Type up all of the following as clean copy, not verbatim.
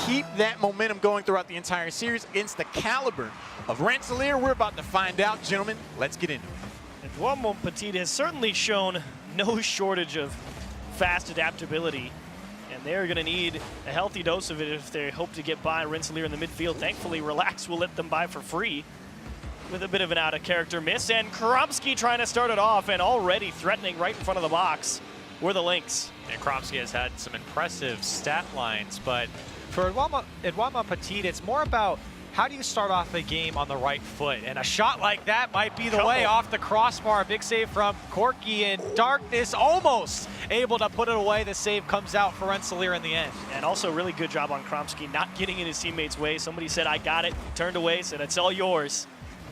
keep that momentum going throughout the entire series against the caliber of Rensselaer? We're about to find out, gentlemen. Let's get into it. Edouard Montpetit has certainly shown no shortage of fast adaptability, and they're going to need a healthy dose of it if they hope to get by Rensselaer in the midfield. Thankfully, Relax will let them by for free with a bit of an out-of-character miss, and Kromski trying to start it off and already threatening right in front of the box were the Lynx. And Kromski has had some impressive stat lines, but for Edouard Montpetit, it's more about how do you start off a game on the right foot? And a shot like that might be the way off the crossbar. Big save from Corky, and Darkness almost able to put it away. The save comes out for Rensselaer in the end. And also really good job on Kromski not getting in his teammate's way. Somebody said, I got it, turned away, said, it's all yours.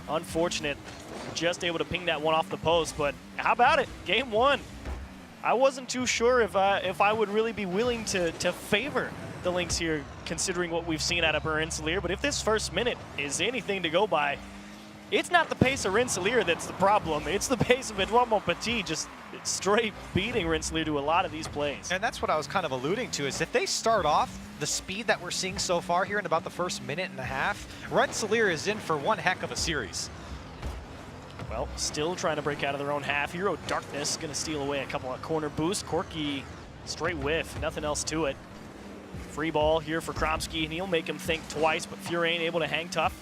Unfortunate, just able to ping that one off the post, but how about it? Game one. I wasn't too sure if I would really be willing to favor the Lynx here, considering what we've seen out of Rensselaer. But if this first minute is anything to go by, it's not the pace of Rensselaer that's the problem. It's the pace of Edouard Montpetit just straight beating Rensselaer to a lot of these plays. And that's what I was kind of alluding to, is if they start off the speed that we're seeing so far here in about the first minute and a half, Rensselaer is in for one heck of a series. Well, still trying to break out of their own half. Hero Darkness going to steal away a couple of corner boosts. Corky straight whiff, nothing else to it. Free ball here for Kromski, and he'll make him think twice, but Furain able to hang tough.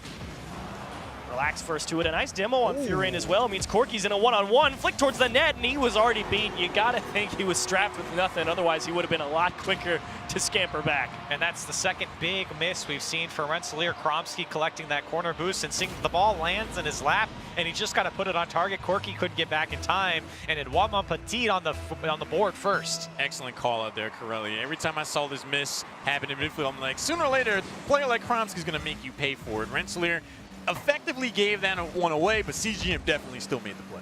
Relax first to it. A nice demo on Furain as well. Means Corky's in a one-on-one. Flick towards the net, and he was already beat. You got to think he was strapped with nothing. Otherwise, he would have been a lot quicker to scamper back. And that's the second big miss we've seen for Rensselaer. Kromski collecting that corner boost and seeing the ball lands in his lap, and he just got to put it on target. Corky couldn't get back in time, and Edouard Montpetit on the board first. Excellent call out there, Corelli. Every time I saw this miss happen in midfield, I'm like, sooner or later, a player like Kromski's going to make you pay for it. Rensselaer effectively gave that one away, but Cegep definitely still made the play.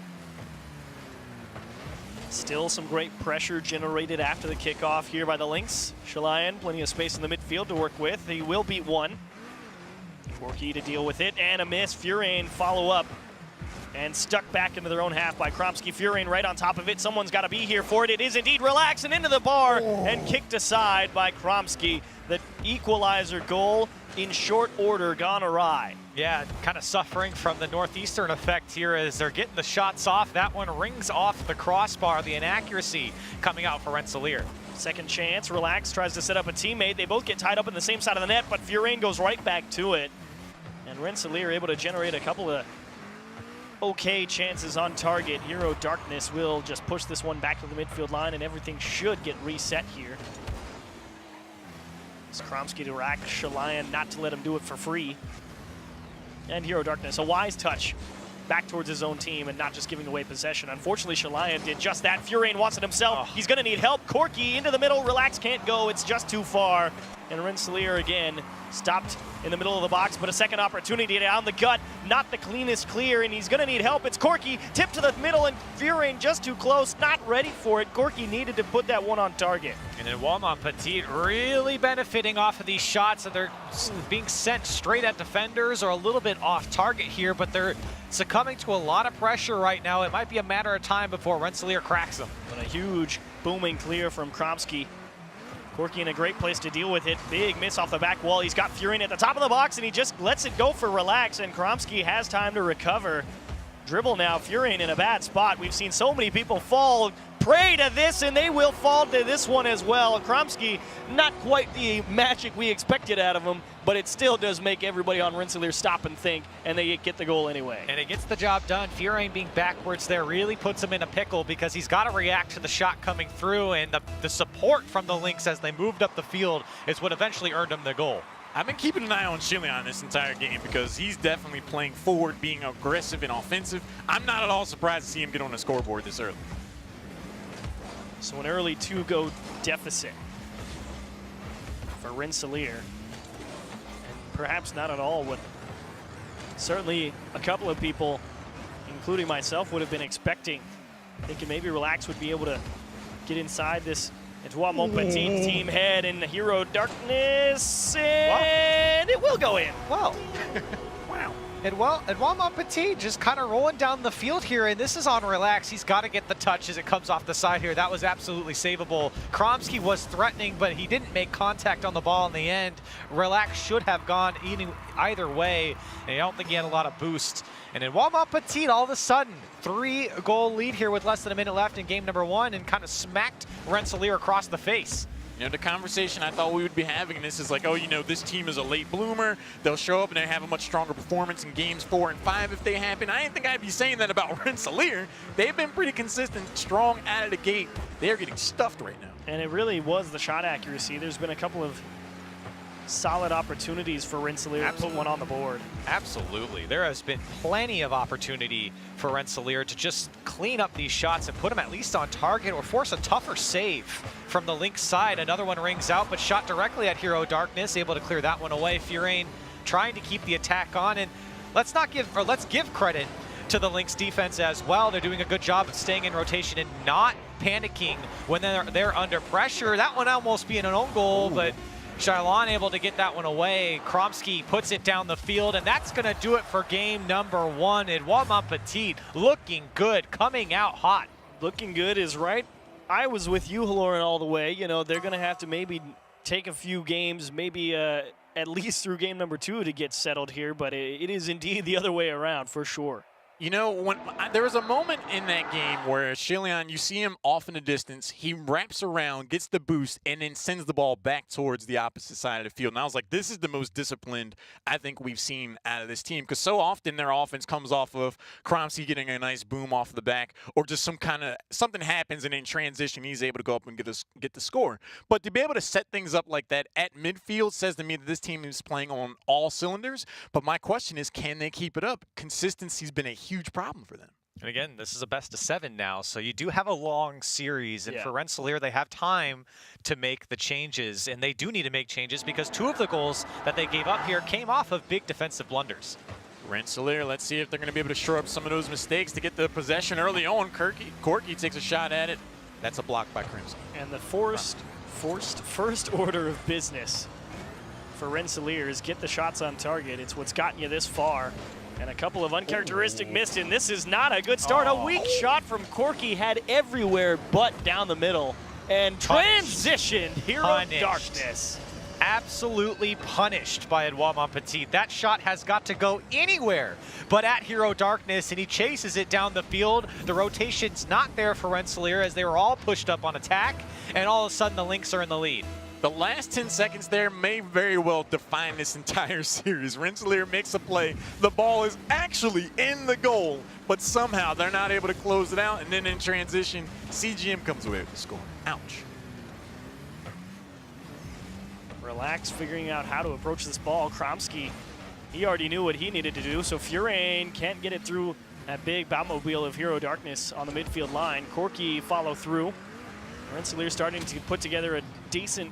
Still some great pressure generated after the kickoff here by the Lynx. Shalayan, plenty of space in the midfield to work with. He will beat one. Corky to deal with it, and a miss. Furain follow up, and stuck back into their own half by Kromski. Furain right on top of it. Someone's got to be here for it. It is indeed Relax, and into the bar, and kicked aside by Kromski. The equalizer goal in short order gone awry. Yeah, kind of suffering from the northeastern effect here as they're getting the shots off. That one rings off the crossbar, the inaccuracy coming out for Rensselaer. Second chance, Relax tries to set up a teammate. They both get tied up in the same side of the net, but Furain goes right back to it. And Rensselaer able to generate a couple of okay chances on target. Hero Darkness will just push this one back to the midfield line, and everything should get reset here. It's Kromski to rack Shalayan not to let him do it for free. And Hero Darkness, a wise touch back towards his own team and not just giving away possession. Unfortunately, Shalayan did just that. Furain wants it himself. He's going to need help. Corky into the middle. Relax can't go. It's just too far. And Rensselaer again stopped in the middle of the box, but a second opportunity down the gut. Not the cleanest clear, and he's going to need help. It's Corky, tipped to the middle, and Furain just too close, not ready for it. Corky needed to put that one on target. And then Montpetit really benefiting off of these shots, and they're being sent straight at defenders or a little bit off target here, but they're succumbing to a lot of pressure right now. It might be a matter of time before Rensselaer cracks them. But a huge booming clear from Kromski. Corky in a great place to deal with it. Big miss off the back wall. He's got Furain at the top of the box, and he just lets it go for Relax, and Kromski has time to recover. Dribble now, Furain in a bad spot. We've seen so many people fall prey to this, and they will fall to this one as well. Kromski, not quite the magic we expected out of him, but it still does make everybody on Rensselaer stop and think, and they get the goal anyway. And it gets the job done. Furain being backwards there really puts him in a pickle because he's got to react to the shot coming through, and the support from the Lynx as they moved up the field is what eventually earned him the goal. I've been keeping an eye on Shalayan this entire game because he's definitely playing forward, being aggressive and offensive. I'm not at all surprised to see him get on the scoreboard this early. So an early 2-goal deficit for Rensselaer. And perhaps not at all what certainly a couple of people, including myself, would have been expecting. Thinking maybe Relax would be able to get inside this Edouard Montpetit team head, and Hero Darkness, and it will go in. Wow. Wow. Edouard Montpetit just kind of rolling down the field here, and this is on Relax. He's got to get the touch as it comes off the side here. That was absolutely savable. Kromsky was threatening, but he didn't make contact on the ball in the end. Relax should have gone either way, and I don't think he had a lot of boost. And Edouard Montpetit, all of a sudden, 3-goal lead here with less than a minute left in game number 1, and kind of smacked Rensselaer across the face. You know, the conversation I thought we would be having in this is like, oh, you know, this team is a late bloomer. They'll show up and they have a much stronger performance in games 4 and 5 if they happen. I didn't think I'd be saying that about Rensselaer. They've been pretty consistent, strong out of the gate. They're getting stuffed right now. And it really was the shot accuracy. There's been a couple of solid opportunities for Rensselaer to put one on the board. Absolutely. There has been plenty of opportunity for Rensselaer to just clean up these shots and put them at least on target or force a tougher save from the Lynx side. Another one rings out, but shot directly at Hero Darkness, able to clear that one away. Furain trying to keep the attack on, and let's give credit to the Lynx defense as well. They're doing a good job of staying in rotation and not panicking when they're under pressure. That one almost being an own goal, but Shailon able to get that one away. Kromsky puts it down the field, and that's going to do it for game number 1. Edouard Montpetit looking good, coming out hot. Looking good is right. I was with you, Haloran, all the way. You know, they're going to have to maybe take a few games, maybe at least through game number 2 to get settled here, but it is indeed the other way around for sure. You know, there was a moment in that game where Shailon, you see him off in the distance, he wraps around, gets the boost, and then sends the ball back towards the opposite side of the field. And I was like, this is the most disciplined I think we've seen out of this team, because so often their offense comes off of Kromsky getting a nice boom off the back, or just something happens and in transition he's able to go up and get the score. But to be able to set things up like that at midfield says to me that this team is playing on all cylinders. But my question is, can they keep it up? Consistency's been a huge problem for them. And again, this is a best of 7 now, so you do have a long series. And for Rensselaer, they have time to make the changes, and they do need to make changes because 2 of the goals that they gave up here came off of big defensive blunders. Rensselaer, let's see if they're going to be able to shore up some of those mistakes to get the possession early on. Corky takes a shot at it. That's a block by Crimson. And the forced first order of business for Rensselaer is get the shots on target. It's what's gotten you this far. And a couple of uncharacteristic missed, and this is not a good start. A weak shot from Corky, had everywhere but down the middle. And transitioned Hero Darkness. Absolutely punished by Edouard Montpetit. That shot has got to go anywhere but at Hero Darkness, and he chases it down the field. The rotation's not there for Rensselaer as they were all pushed up on attack, and all of a sudden the Lynx are in the lead. The last 10 seconds there may very well define this entire series. Rensselaer makes a play. The ball is actually in the goal, but somehow they're not able to close it out. And then in transition, Cegep comes away with the score. Ouch. Relax, figuring out how to approach this ball. Kromsky, he already knew what he needed to do, so Furain can't get it through that big Batmobile of Hero Darkness on the midfield line. Corky follow through. Rensselaer starting to put together a decent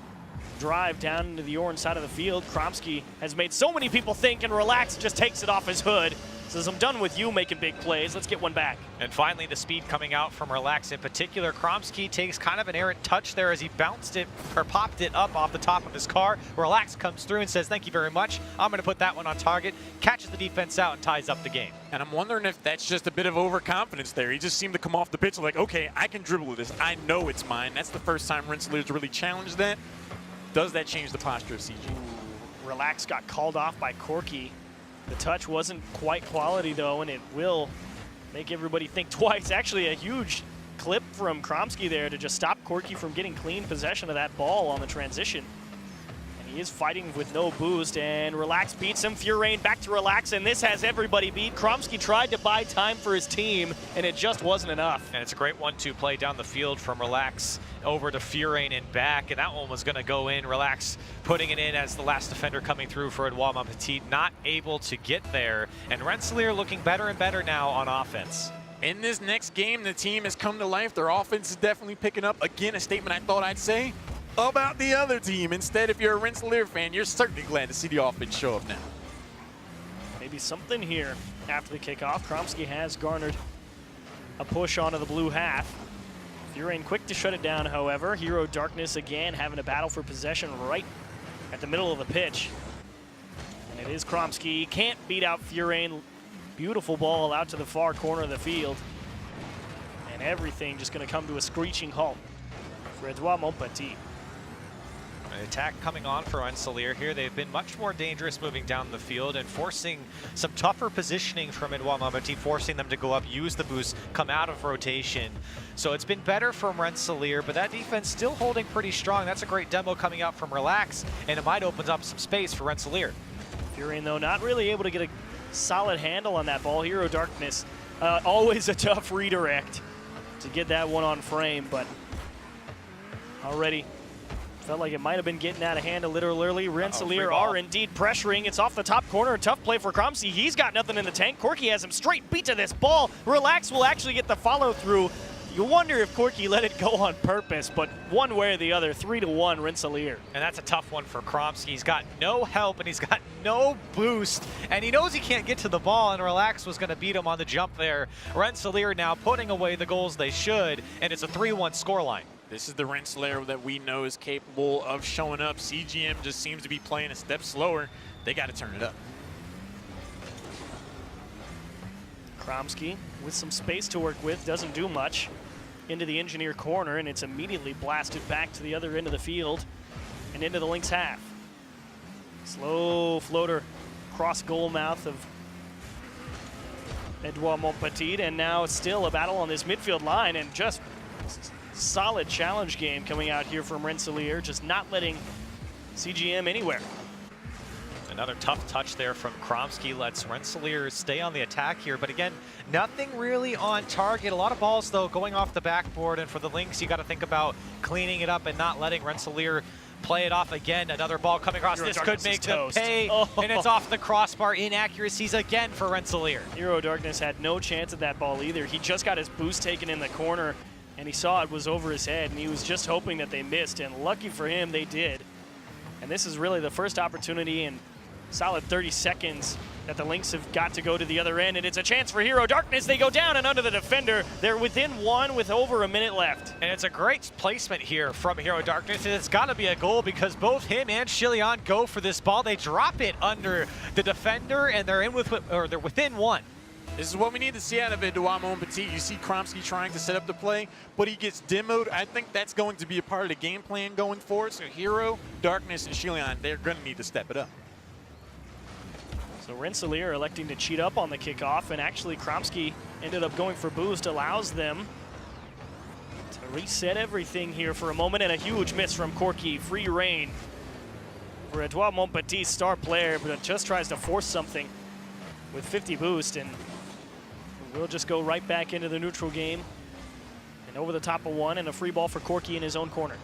drive down into the orange side of the field. Kromsky has made so many people think, and Relax just takes it off his hood. Says, I'm done with you making big plays. Let's get one back. And finally, the speed coming out from Relax in particular. Kromsky takes kind of an errant touch there as he bounced it or popped it up off the top of his car. Relax comes through and says, thank you very much. I'm going to put that one on target. Catches the defense out and ties up the game. And I'm wondering if that's just a bit of overconfidence there. He just seemed to come off the pitch like, okay, I can dribble this. I know it's mine. That's the first time Rensselaer's really challenged that. Does that change the posture of CG? Relax got called off by Corky. The touch wasn't quite quality, though, and it will make everybody think twice. Actually, a huge clip from Kromsky there to just stop Corky from getting clean possession of that ball on the transition. And he is fighting with no boost, and Relax beats him. Furain back to Relax, and this has everybody beat. Kromsky tried to buy time for his team, and it just wasn't enough. And it's a great 1-2 play down the field from Relax over to Furain and back, and that one was going to go in. Relax putting it in as the last defender coming through for Edouard Montpetit, not able to get there. And Rensselaer looking better and better now on offense. In this next game, the team has come to life. Their offense is definitely picking up. Again, a statement I thought I'd say about the other team. Instead, if you're a Rensselaer fan, you're certainly glad to see the offense show up now. Maybe something here after the kickoff. Kromsky has garnered a push onto the blue half. Furain quick to shut it down, however. Hero Darkness again having a battle for possession right at the middle of the pitch. And it is Kromski. Can't beat out Furain. Beautiful ball out to the far corner of the field. And everything just going to come to a screeching halt for Edouard Montpetit. An attack coming on for Rensselaer here. They've been much more dangerous moving down the field and forcing some tougher positioning from Edouard Montpetit, forcing them to go up, use the boost, come out of rotation. So it's been better from Rensselaer, but that defense still holding pretty strong. That's a great demo coming out from Relax, and it might open up some space for Rensselaer. Furain, though, not really able to get a solid handle on that ball. Hero Darkness, always a tough redirect to get that one on frame, but already felt like it might have been getting out of hand a little early. Rensselaer are indeed pressuring. It's off the top corner. Tough play for Kromski. He's got nothing in the tank. Corky has him straight beat to this ball. Relax will actually get the follow through. You wonder if Corky let it go on purpose, but one way or the other, 3-1 Rensselaer. And that's a tough one for Kromski. He's got no help and he's got no boost, and he knows he can't get to the ball, and Relax was going to beat him on the jump there. Rensselaer now putting away the goals they should, and it's a 3-1 scoreline. This is the Rensselaer that we know is capable of showing up. CGM just seems to be playing a step slower. They got to turn it up. Kromski with some space to work with, doesn't do much. Into the engineer corner, and it's immediately blasted back to the other end of the field and into the Lynx half. Slow floater cross goal mouth of Edouard Montpetit, and now it's still a battle on this midfield line, and just solid challenge game coming out here from Rensselaer, just not letting CGM anywhere. Another tough touch there from Kromski lets Rensselaer stay on the attack here, but again, nothing really on target. A lot of balls, though, going off the backboard, and for the Lynx, you got to think about cleaning it up and not letting Rensselaer play it off again. Another ball coming across. This could make them pay, and it's off the crossbar. Inaccuracies again for Rensselaer. Hero Darkness had no chance at that ball either. He just got his boost taken in the corner, and he saw it was over his head, and he was just hoping that they missed, and lucky for him, they did. And this is really the first opportunity in solid 30 seconds that the Lynx have got to go to the other end, and it's a chance for Hero Darkness. They go down and under the defender. They're within one with over a minute left. And it's a great placement here from Hero Darkness, and it's got to be a goal because both him and Chilion go for this ball. They drop it under the defender, and they're within one. This is what we need to see out of Edouard Montpetit. You see Kromski trying to set up the play, but he gets demoed. I think that's going to be a part of the game plan going forward. So Hero, Darkness, and Chilion, they're going to need to step it up. So Rensselaer electing to cheat up on the kickoff, and actually Kromski ended up going for boost, allows them to reset everything here for a moment, and a huge miss from Corky. Free reign for Edouard Montpetit, star player, but just tries to force something with 50 boost, and we'll just go right back into the neutral game and over the top of one, and a free ball for Corky in his own corner.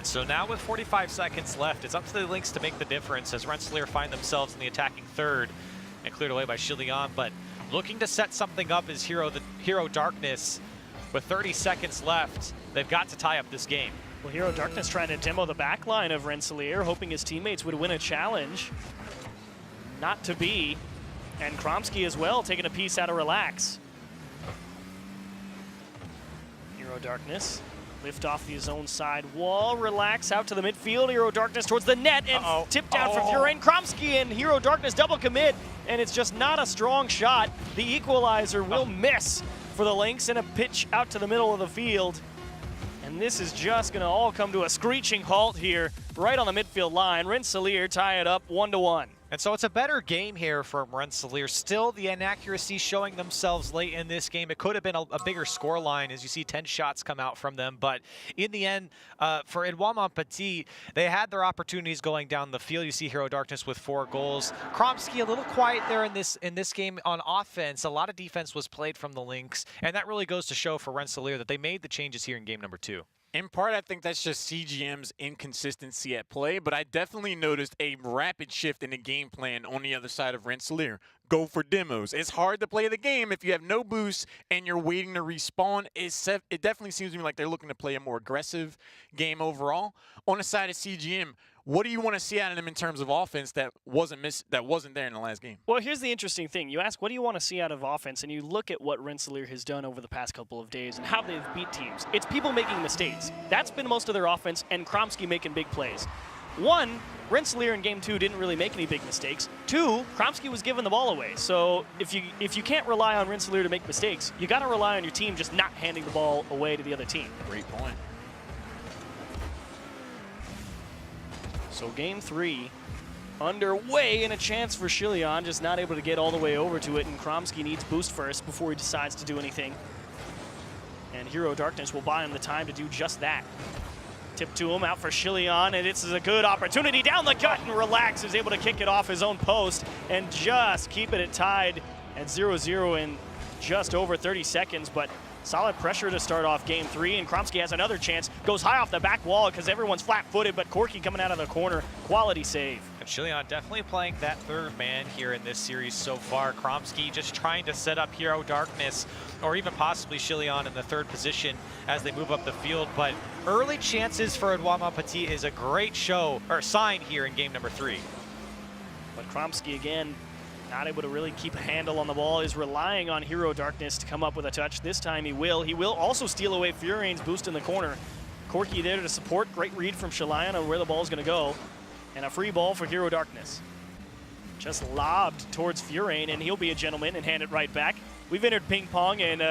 So now with 45 seconds left, it's up to the Lynx to make the difference as Rensselaer find themselves in the attacking third and cleared away by Chilion. But looking to set something up is Hero Darkness. With 30 seconds left, they've got to tie up this game. Well, Hero Darkness trying to demo the back line of Rensselaer, hoping his teammates would win a challenge. Not to be. And Kromski as well, taking a piece out of Relax. Hero Darkness. Lift off the zone side wall, Relax out to the midfield. Hero Darkness towards the net, and tipped down from Furain. Kromski and Hero Darkness double commit, and it's just not a strong shot. The equalizer will miss for the Lynx, and a pitch out to the middle of the field. And this is just gonna all come to a screeching halt here, right on the midfield line. Rensselaer tie it up 1-1. And so it's a better game here from Rensselaer. Still, the inaccuracy showing themselves late in this game. It could have been a bigger score line as you see 10 shots come out from them. But in the end, for Edouard Montpetit, they had their opportunities going down the field. You see Hero Darkness with 4 goals. Kromski a little quiet there in this game on offense. A lot of defense was played from the Lynx. And that really goes to show for Rensselaer that they made the changes here in game number 2. In part, I think that's just CGM's inconsistency at play, but I definitely noticed a rapid shift in the game plan on the other side of Rensselaer. Go for demos. It's hard to play the game if you have no boost and you're waiting to respawn. It definitely seems to me like they're looking to play a more aggressive game overall. On the side of CGM, what do you want to see out of them in terms of offense that wasn't there in the last game? Well, here's the interesting thing. You ask, what do you want to see out of offense? And you look at what Rensselaer has done over the past couple of days and how they've beat teams. It's people making mistakes. That's been most of their offense, and Kromski making big plays. one, Rensselaer in game 2 didn't really make any big mistakes. 2, Kromsky was giving the ball away. So if you can't rely on Rensselaer to make mistakes, you got to rely on your team just not handing the ball away to the other team. Great point. So game 3 underway, and a chance for Chilion, just not able to get all the way over to it, and Kromsky needs boost first before he decides to do anything. And Hero Darkness will buy him the time to do just that. Tip to him, out for Chilion, and this is a good opportunity down the gut, and Relax is able to kick it off his own post and just keep it tied at 0-0 in just over 30 seconds, but solid pressure to start off game 3, and Kromsky has another chance, goes high off the back wall because everyone's flat-footed, but Corky coming out of the corner, quality save. And Chilion definitely playing that third man here in this series so far. Kromsky just trying to set up Hero Darkness, or even possibly Chilion in the third position as they move up the field. But early chances for Edouard Montpetit is a great sign here in game number 3. But Kromsky again, not able to really keep a handle on the ball, is relying on Hero Darkness to come up with a touch. This time he will. He will also steal away Furain's boost in the corner. Corky there to support. Great read from Chilion on where the ball's going to go. And a free ball for Hero Darkness. Just lobbed towards Furain, and he'll be a gentleman and hand it right back. We've entered ping pong, and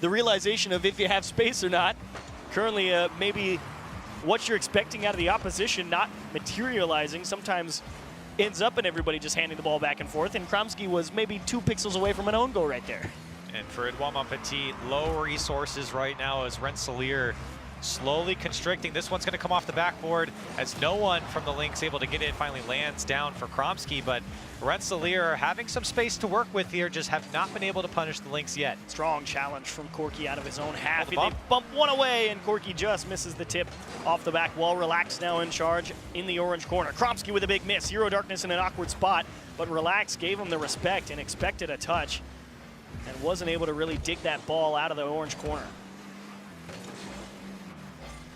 the realization of if you have space or not. Currently, maybe what you're expecting out of the opposition not materializing sometimes ends up in everybody just handing the ball back and forth, and Kromsky was maybe 2 pixels away from an own goal right there. And for Edouard Montpetit, low resources right now as Rensselaer slowly constricting. This one's going to come off the backboard as no one from the Lynx able to get it. Finally lands down for Kromsky, but Rensselaer having some space to work with here, just have not been able to punish the Lynx yet. Strong challenge from Corky out of his own half. The They bump one away, and Corky just misses the tip off the back wall. Relax now in charge in the orange corner. Kromsky with a big miss. Hero Darkness in an awkward spot, but Relax gave him the respect and expected a touch and wasn't able to really dig that ball out of the orange corner.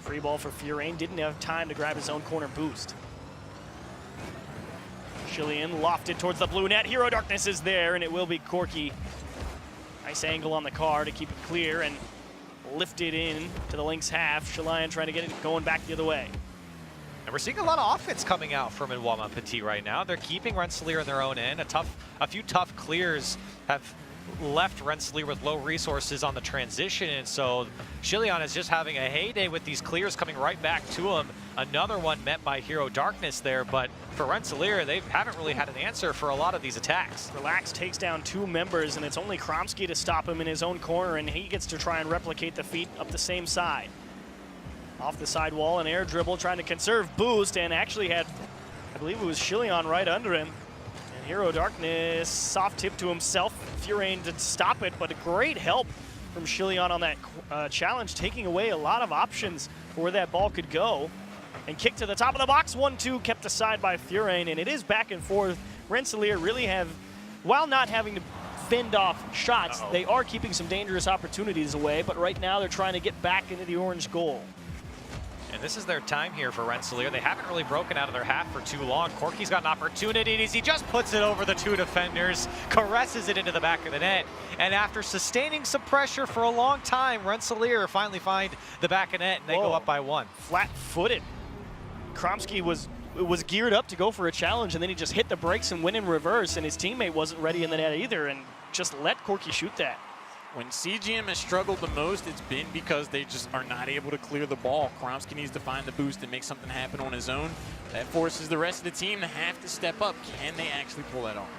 Free ball for Furain, didn't have time to grab his own corner boost. Chilion lofted towards the blue net. Hero Darkness is there, and it will be Corky. Nice angle on the car to keep it clear and lifted in to the Lynx half. Chilion trying to get it going back the other way. And we're seeing a lot of offense coming out from Edouard Montpetit right now. They're keeping Rensselaer in their own end. A few tough clears have left Rensselaer with low resources on the transition, and so Chilion is just having a heyday with these clears coming right back to him. Another one met by Hero Darkness there, but for Rensselaer, they haven't really had an answer for a lot of these attacks. Relax takes down 2 members, and it's only Kromsky to stop him in his own corner, and he gets to try and replicate the feat up the same side. Off the side wall, an air dribble, trying to conserve boost, and actually had, I believe it was Chilion right under him. Hero Darkness, soft tip to himself. Furain to stop it, but a great help from Chilion on that challenge, taking away a lot of options for where that ball could go. And kick to the top of the box, 1-2, kept aside by Furain, and it is back and forth. Rensselaer really have, while not having to fend off shots, they are keeping some dangerous opportunities away, but right now they're trying to get back into the orange goal. And this is their time here for Rensselaer. They haven't really broken out of their half for too long. Corky's got an opportunity as he just puts it over the 2 defenders, caresses it into the back of the net. And after sustaining some pressure for a long time, Rensselaer finally find the back of net and they go up by 1. Flat-footed. Kromsky was geared up to go for a challenge, and then he just hit the brakes and went in reverse, and his teammate wasn't ready in the net either, and just let Corky shoot that. When CGM has struggled the most, it's been because they just are not able to clear the ball. Kromsky needs to find the boost and make something happen on his own. That forces the rest of the team to have to step up. Can they actually pull that off?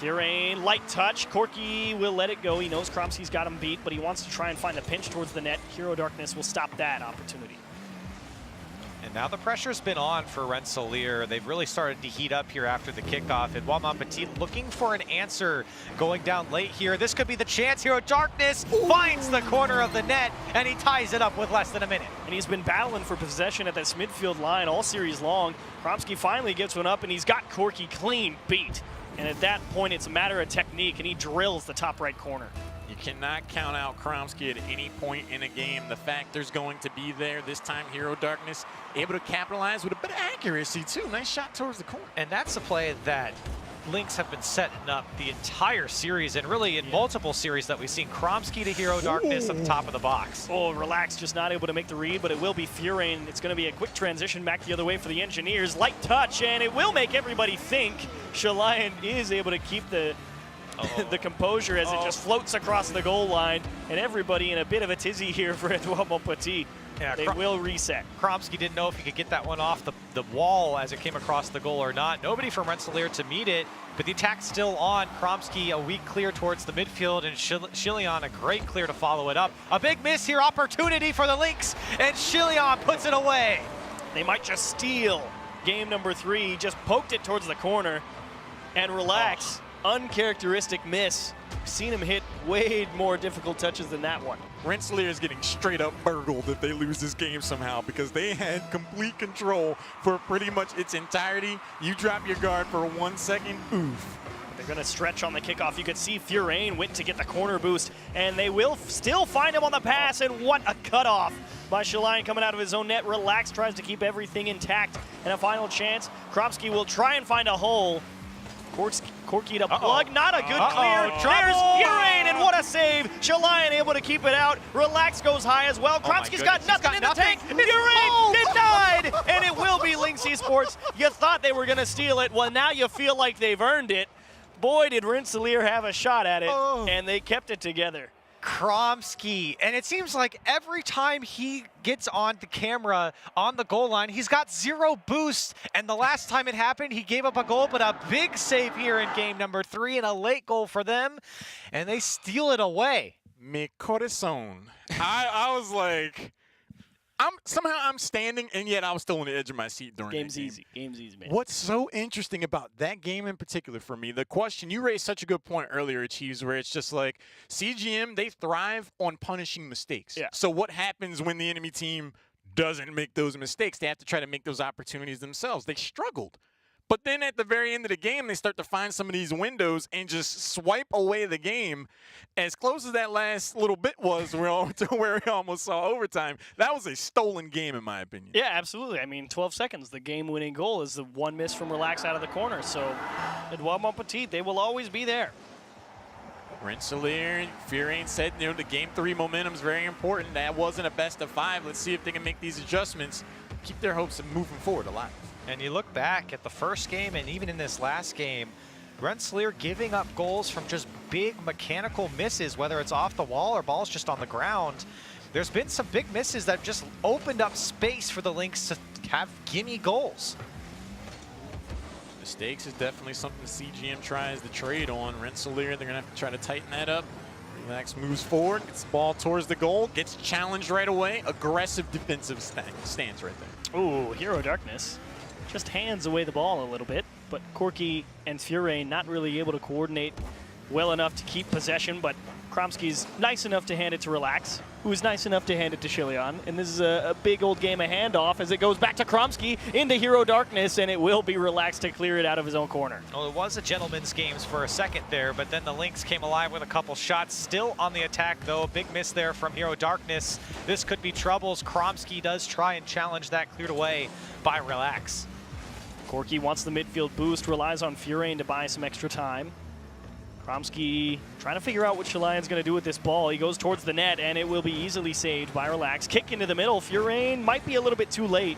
Furain, light touch. Corky will let it go. He knows Kromsky's got him beat, but he wants to try and find a pinch towards the net. Hero Darkness will stop that opportunity. And now the pressure's been on for Rensselaer. They've really started to heat up here after the kickoff. Edouard Montpetit looking for an answer going down late here. This could be the chance. Hero Darkness finds the corner of the net, and he ties it up with less than a minute. And he's been battling for possession at this midfield line all series long. Kromsky finally gets one up, and he's got Corky clean beat. And at that point, it's a matter of technique, and he drills the top right corner. You cannot count out Kromsky at any point in a game. The factor's going to be there. This time, Hero Darkness able to capitalize with a bit of accuracy, too. Nice shot towards the corner. And that's a play that Lynx have been setting up the entire series, and really in multiple series that we've seen. Kromsky to Hero Darkness at the top of the box. Oh, Relax just not able to make the read, but it will be Furain. It's going to be a quick transition back the other way for the Engineers. Light touch, and it will make everybody think Shalion is able to keep the the composure as it just floats across the goal line, and everybody in a bit of a tizzy here for Edouard Montpetit. Yeah, they will reset. Kromsky didn't know if he could get that one off the wall as it came across the goal or not. Nobody from Rensselaer to meet it, but the attack's still on. Kromsky a weak clear towards the midfield, and Shilion a great clear to follow it up. A big miss here, opportunity for the Lynx, and Shilion puts it away. They might just steal game number 3. Just poked it towards the corner, and Relax, uncharacteristic miss. We've seen him hit way more difficult touches than that one. Rensselaer is getting straight up burgled if they lose this game somehow, because they had complete control for pretty much its entirety. You drop your guard for 1 second, oof. They're going to stretch on the kickoff. You could see Furain went to get the corner boost, and they will still find him on the pass, and what a cutoff by Shalion coming out of his own net. Relax tries to keep everything intact, and a final chance. Kromsky will try and find a hole. Corky to plug, not a good clear. There's Furain, and what a save. Shalion able to keep it out. Relax goes high as well. Kromsky's got nothing in the tank. Furain denied, and it will be Lynx Esports. You thought they were going to steal it. Well, now you feel like they've earned it. Boy, did Rensselaer have a shot at it, and they kept it together. Kromsky, and it seems like every time he gets on the camera on the goal line, he's got 0 boost, and the last time it happened, he gave up a goal, but a big save here in game number 3 and a late goal for them, and they steal it away. Mi corazón. I was like, somehow I'm standing, and yet I was still on the edge of my seat during Game's that game. easy. Game's easy, man. What's so interesting about that game in particular for me, the question, you raised such a good point earlier, Cheese, where it's just like, CGM, they thrive on punishing mistakes. Yeah. So what happens when the enemy team doesn't make those mistakes? They have to try to make those opportunities themselves. They struggled. But then at the very end of the game, they start to find some of these windows and just swipe away the game. As close as that last little bit was to where we almost saw overtime, that was a stolen game in my opinion. Yeah, absolutely. I mean, 12 seconds. The game-winning goal is the one miss from Relax out of the corner. So Edouard Montpetit, they will always be there. Rensselaer, Furain said, the game 3 momentum is very important. That wasn't a best of 5. Let's see if they can make these adjustments, keep their hopes of moving forward alive. And you look back at the first game, and even in this last game, Rensselaer giving up goals from just big mechanical misses, whether it's off the wall or balls just on the ground. There's been some big misses that just opened up space for the Lynx to have gimme goals. Mistakes is definitely something CGM tries to trade on. Rensselaer, they're going to have to try to tighten that up. Relax moves forward, gets the ball towards the goal, gets challenged right away. Aggressive defensive stance right there. Ooh, Hero Darkness just hands away the ball a little bit, but Corky and Furain not really able to coordinate well enough to keep possession, but Kromsky's nice enough to hand it to Relax, who is nice enough to hand it to Shilion, and this is a big old game of handoff as it goes back to Kromsky into Hero Darkness, and it will be Relax to clear it out of his own corner. Well, it was a gentleman's games for a second there, but then the Lynx came alive with a couple shots. Still on the attack, though. A big miss there from Hero Darkness. This could be troubles. Kromsky does try and challenge that, cleared away by Relax. Corky wants the midfield boost, relies on Furain to buy some extra time. Kromsky trying to figure out what Shalion's going to do with this ball. He goes towards the net, and it will be easily saved by Relax. Kick into the middle. Furain might be a little bit too late.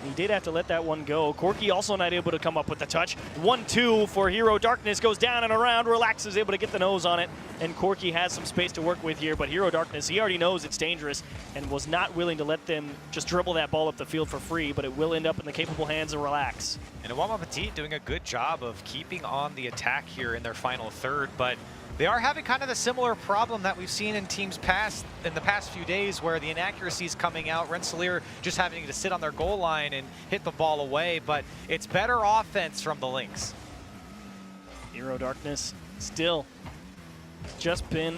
He did have to let that one go. Corky also not able to come up with the touch. 1-2 for Hero Darkness. Goes down and around. Relax is able to get the nose on it. And Corky has some space to work with here. But Hero Darkness, he already knows it's dangerous and was not willing to let them just dribble that ball up the field for free. But it will end up in the capable hands of Relax. And Montpetit doing a good job of keeping on the attack here in their final third. But they are having kind of the similar problem that we've seen in teams in the past few days, where the inaccuracies coming out, Rensselaer just having to sit on their goal line and hit the ball away, but it's better offense from the Lynx. Hero Darkness still just been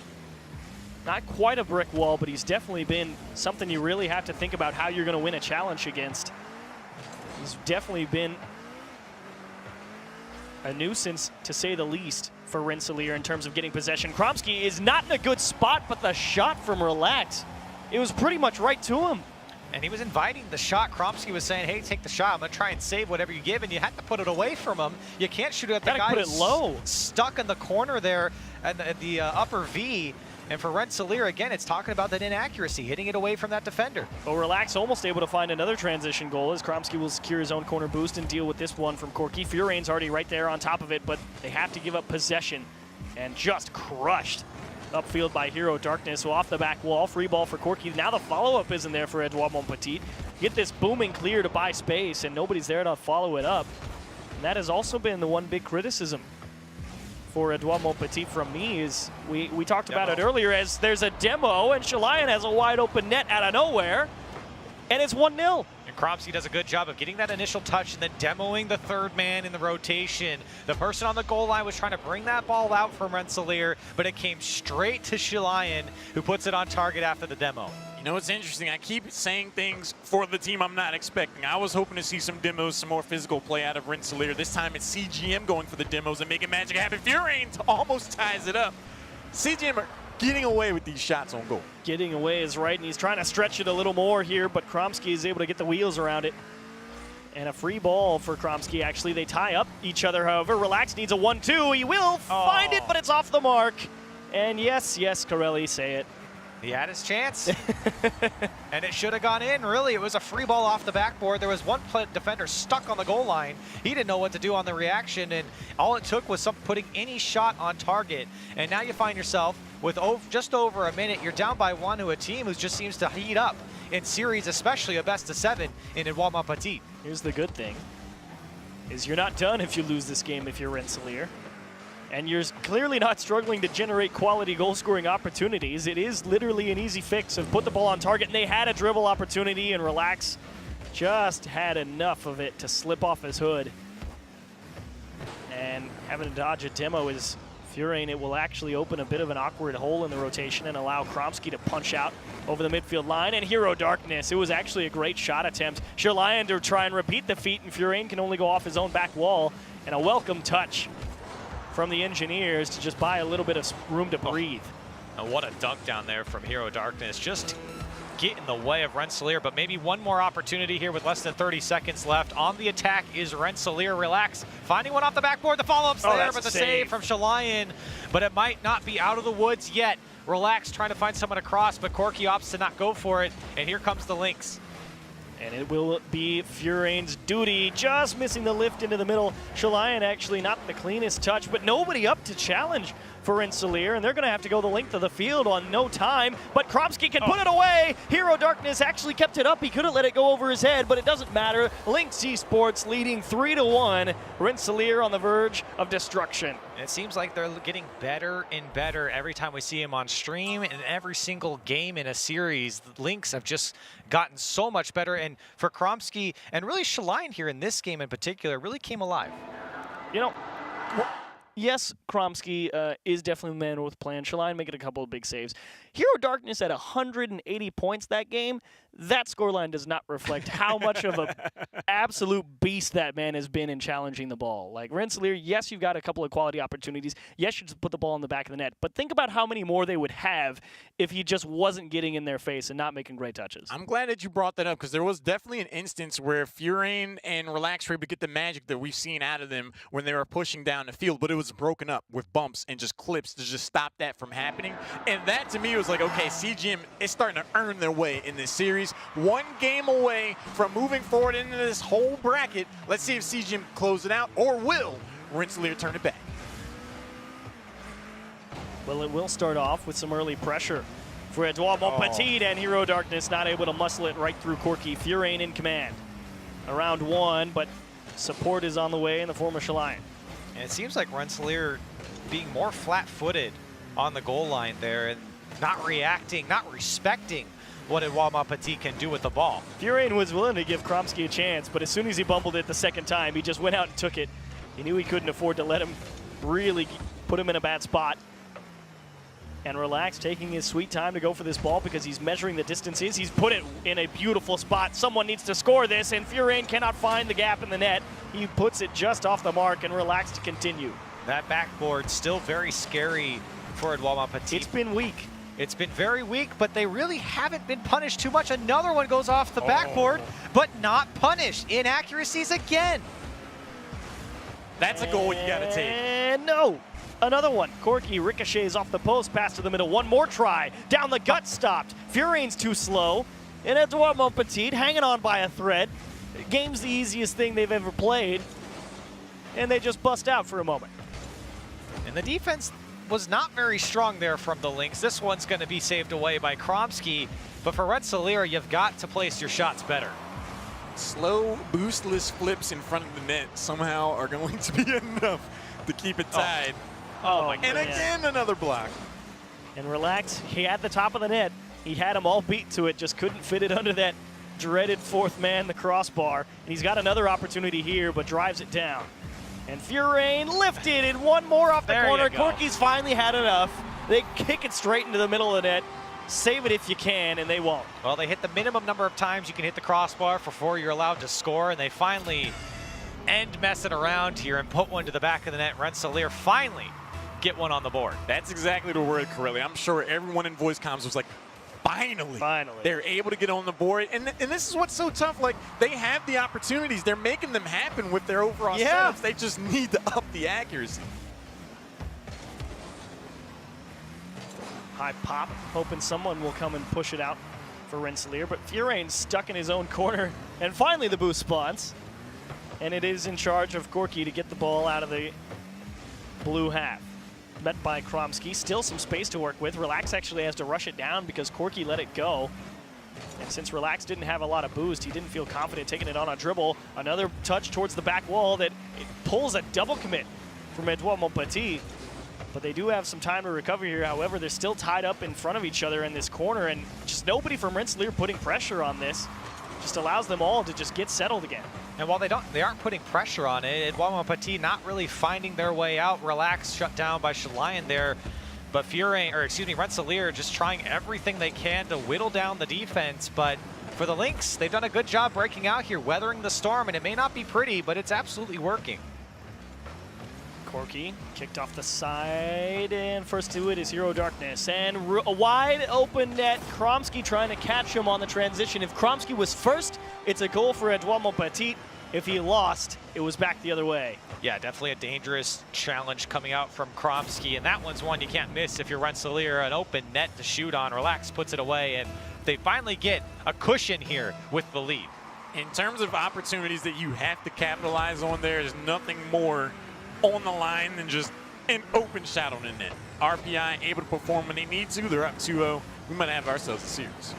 not quite a brick wall, but he's definitely been something you really have to think about how you're going to win a challenge against. He's definitely been a nuisance, to say the least, for Rensselaer in terms of getting possession. Kromsky is not in a good spot, but the shot from Relax, it was pretty much right to him. And he was inviting the shot. Kromsky was saying, hey, take the shot. I'm going to try and save whatever you give. And you had to put it away from him. You can't shoot it at the guy put it low. Stuck in the corner there at the upper V. And for Rensselaer, again, it's talking about that inaccuracy, hitting it away from that defender. Well, Relax almost able to find another transition goal as Kromsky will secure his own corner boost and deal with this one from Corky. Furain's already right there on top of it, but they have to give up possession and just crushed upfield by Hero Darkness. So off the back wall, free ball for Corky. Now the follow-up isn't there for Edouard Montpetit. Get this booming clear to buy space, and nobody's there to follow it up. And that has also been the one big criticism for Edouard Montpetit from me is we talked about it earlier as there's a demo and Shalian has a wide open net out of nowhere, and it's 1-0. And Kromsky does a good job of getting that initial touch and then demoing the third man in the rotation. The person on the goal line was trying to bring that ball out from Rensselaer, but it came straight to Shalian, who puts it on target after the demo. You know, it's interesting. I keep saying things for the team I'm not expecting. I was hoping to see some demos, some more physical play out of Rensselaer. This time it's CGM going for the demos and making magic happen. Furain almost ties it up. CGM are getting away with these shots on goal. Getting away is right, and he's trying to stretch it a little more here, but Kromsky is able to get the wheels around it. And a free ball for Kromsky. Actually, they tie up each other, however. Relax needs a 1-2. He will find it, but it's off the mark. And yes, Corelli, say it. He had his chance, and it should have gone in, really. It was a free ball off the backboard. There was one defender stuck on the goal line. He didn't know what to do on the reaction, and all it took was putting any shot on target. And now you find yourself with just over a minute. You're down by 1 to a team who just seems to heat up in series, especially a best-of-7 in Edouard Montpetit. Here's the good thing, is you're not done if you lose this game if you're Rensselaer. And you're clearly not struggling to generate quality goal-scoring opportunities. It is literally an easy fix of put the ball on target, and they had a dribble opportunity, and Relax just had enough of it to slip off his hood. And having to dodge a demo is Furain. It will actually open a bit of an awkward hole in the rotation and allow Kromsky to punch out over the midfield line. And Hero Darkness, it was actually a great shot attempt. Shalian to try and repeat the feat, and Furain can only go off his own back wall. And a welcome touch from the Engineers to just buy a little bit of room to breathe. Oh, what a dunk down there from Hero Darkness. Just get in the way of Rensselaer, but maybe one more opportunity here with less than 30 seconds left. On the attack is Rensselaer. Relax, finding one off the backboard. The follow-up's there, but the save from Shalian. But it might not be out of the woods yet. Relax trying to find someone across, but Corky opts to not go for it. And here comes the Lynx. And it will be Furain's duty, just missing the lift into the middle. Shalian actually not the cleanest touch, but nobody up to challenge for Rensselaer, and they're going to have to go the length of the field on no time. But Kromsky can put it away. Hero Darkness actually kept it up. He could have let it go over his head, but it doesn't matter. Lynx Esports leading 3-1. Rensselaer on the verge of destruction. It seems like they're getting better and better every time we see him on stream, and every single game in a series. The Lynx have just gotten so much better, and for Kromsky and really Shalian here in this game in particular really came alive. You know, yes, Kromsky is definitely the man with plan. Shalian making a couple of big saves. Hero Darkness at 180 points that game. That scoreline does not reflect how much of an absolute beast that man has been in challenging the ball. Like Rensselaer, yes, you've got a couple of quality opportunities. Yes, you just put the ball in the back of the net. But think about how many more they would have if he just wasn't getting in their face and not making great touches. I'm glad that you brought that up because there was definitely an instance where Furain and Relax were able to get the magic that we've seen out of them when they were pushing down the field, but it was broken up with bumps and just clips to just stop that from happening. And that to me was like, okay, CGM is starting to earn their way in this series. One game away from moving forward into this whole bracket. Let's see if CGM close it out, or will Rensselaer turn it back? Well, it will start off with some early pressure for Edouard Montpetit, and Hero Darkness not able to muscle it right through Corky. Furain in command. Around 1, but support is on the way in the form of Shalian. And it seems like Rensselaer being more flat-footed on the goal line there and not reacting, not respecting what Edouard Montpetit can do with the ball. Furain was willing to give Kromsky a chance, but as soon as he bumbled it the second time, he just went out and took it. He knew he couldn't afford to let him really put him in a bad spot. And Relax taking his sweet time to go for this ball because he's measuring the distances. He's put it in a beautiful spot. Someone needs to score this, and Furain cannot find the gap in the net. He puts it just off the mark, and Relax to continue. That backboard still very scary for Edouard Montpetit. It's been weak. It's been very weak, but they really haven't been punished too much. Another one goes off the backboard, but not punished. Inaccuracies again. That's a goal you got to take. And no. Another one. Corky ricochets off the post, pass to the middle. One more try. Down the gut stopped. Furain's too slow. And Edouard Montpetit hanging on by a thread. Game's the easiest thing they've ever played. And they just bust out for a moment. And the defense was not very strong there from the Lynx. This one's going to be saved away by Kromsky. But for Rensselaer, you've got to place your shots better. Slow, boostless flips in front of the net somehow are going to be enough to keep it tied. Oh my And again, another block. And Relax, he had the top of the net. He had them all beat to it, just couldn't fit it under that dreaded fourth man, the crossbar. And he's got another opportunity here, but drives it down. And Furain lifted, and one more off the corner. Corky's finally had enough. They kick it straight into the middle of the net. Save it if you can, and they won't. Well, they hit the minimum number of times you can hit the crossbar before you're allowed to score, and they finally end messing around here and put one to the back of the net. Rensselaer finally get one on the board. That's exactly the word, Corelli. I'm sure everyone in voice comms was like, finally. They're able to get on the board. And this is what's so tough. Like, they have the opportunities. They're making them happen with their overall setups. They just need to up the accuracy. High pop, hoping someone will come and push it out for Rensselaer. But Furain's stuck in his own corner. And finally the boost spawns. And it is in charge of Corky to get the ball out of the blue half. Met by Kromsky, still some space to work with. Relax actually has to rush it down because Corky let it go. And since Relax didn't have a lot of boost, he didn't feel confident taking it on a dribble. Another touch towards the back wall that it pulls a double commit from Edouard Montpetit. But they do have some time to recover here. However, they're still tied up in front of each other in this corner, and just nobody from Rensselaer putting pressure on this. Just allows them all to just get settled again. And while they aren't putting pressure on it, Edouard Montpetit not really finding their way out. Relax, shut down by Shalayan there. But Rensselaer just trying everything they can to whittle down the defense. But for the Lynx, they've done a good job breaking out here, weathering the storm, and it may not be pretty, but it's absolutely working. Corky kicked off the side, and first to it is Hero Darkness. And a wide open net, Kromsky trying to catch him on the transition. If Kromsky was first, it's a goal for Edouard Montpetit. If he lost, it was back the other way. Yeah, definitely a dangerous challenge coming out from Kromsky, and that one's one you can't miss if you're Rensselaer. An open net to shoot on. Relax puts it away, and they finally get a cushion here with the lead. In terms of opportunities that you have to capitalize on, there's nothing more on the line than just an open shot on the net. RPI able to perform when they need to. They're up 2-0. We might have ourselves a series.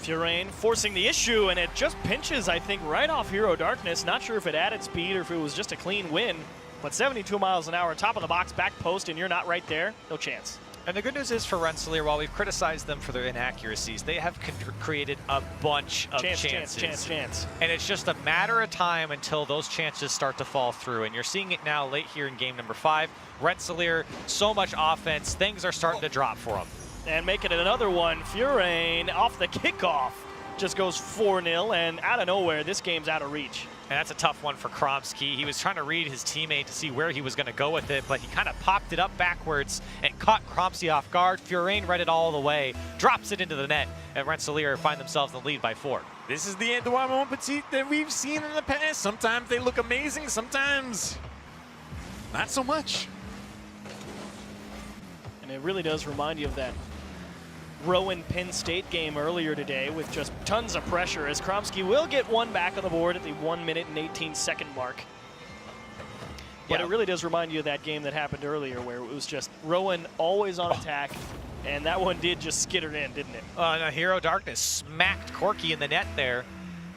Furain forcing the issue, and it just pinches, I think, right off Hero Darkness. Not sure if it added speed or if it was just a clean win, but 72 miles an hour, top of the box, back post, and you're not right there, no chance. And the good news is for Rensselaer, while we've criticized them for their inaccuracies, they have created a bunch of chances. Chance. And it's just a matter of time until those chances start to fall through. And you're seeing it now late here in game number 5. Rensselaer, so much offense, things are starting to drop for them. And making it another one, Furain off the kickoff just goes 4-0, and out of nowhere, this game's out of reach. And that's a tough one for Kromsky. He was trying to read his teammate to see where he was going to go with it, but he kind of popped it up backwards and caught Kromsky off guard. Furain read it all the way, drops it into the net, and Rensselaer find themselves in the lead by 4. This is the Edouard Montpetit that we've seen in the past. Sometimes they look amazing, sometimes not so much. And it really does remind you of that Rowan-Penn State game earlier today with just tons of pressure, as Kromsky will get one back on the board at the 1 minute and 18-second mark. But it really does remind you of that game that happened earlier where it was just Rowan always on attack, and that one did just skitter in, didn't it? No, Hero Darkness smacked Corky in the net there,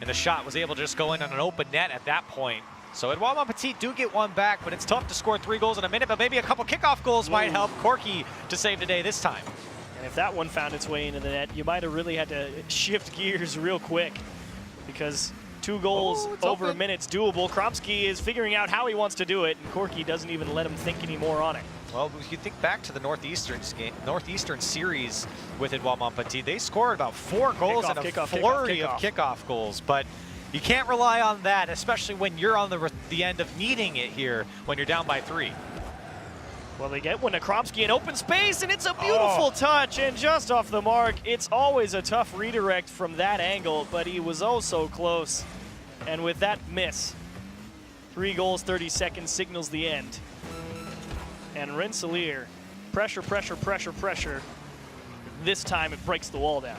and the shot was able to just go in on an open net at that point. So Edouard Montpetit do get one back, but it's tough to score 3 goals in a minute, but maybe a couple kickoff goals might help Corky to save the day this time. And if that one found its way into the net, you might have really had to shift gears real quick, because 2 goals over a minute's doable. Kromsky is figuring out how he wants to do it, and Corky doesn't even let him think anymore on it. Well, if you think back to the Northeastern series with Edouard Montpetit, they scored about 4 goals and a flurry of kickoff goals, but you can't rely on that, especially when you're on the end of needing it here when you're down by 3. Well, they get one to Kromski in open space, and it's a beautiful touch, and just off the mark. It's always a tough redirect from that angle, but he was oh so close. And with that miss, 3 goals, 30 seconds signals the end. And Rensselaer, pressure, pressure, pressure, pressure. This time it breaks the wall down.